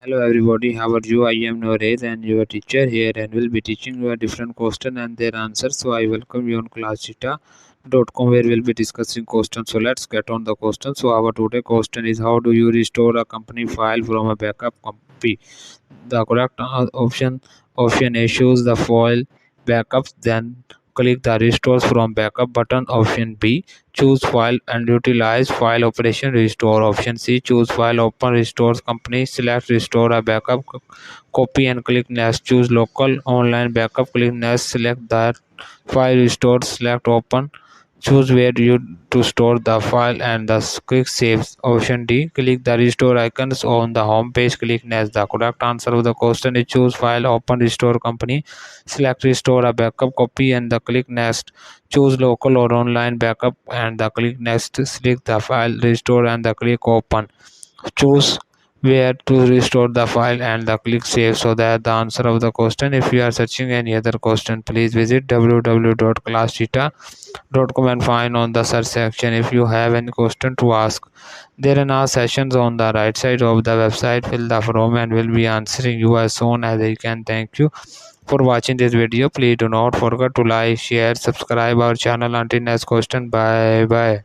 Hello everybody, how are you? I am Noresh and your teacher here and will be teaching you a different question and their answers. So I welcome you on classtheta.com where we'll be discussing questions. So let's get on the question. So our today question is, how do you restore a company file from a backup copy? The correct option A, shows the file backups, then click the restore from backup button. Option B, choose file and utilize file operation restore. Option C, choose file open restores company, select restore a backup copy and click next. Choose local online backup, click next. Select that file restore, select open. Choose where you to store the file and the quick saves. Option D, click the restore icons on the home page, click next. The correct answer of the question is choose file open restore company, select restore a backup copy and the click next. Choose local or online backup and the click next. Select the file restore and the click open. Choose where to restore the file and the click save. So that the answer of the question. If you are searching any other question, please visit www.classtheta.com and find on the search section. If you have any question to ask, there are now sessions on the right side of the website. Fill the form and will be answering you as soon as I can. Thank you for watching this video. Please do not forget to like, share, subscribe our channel. Until next question, bye bye.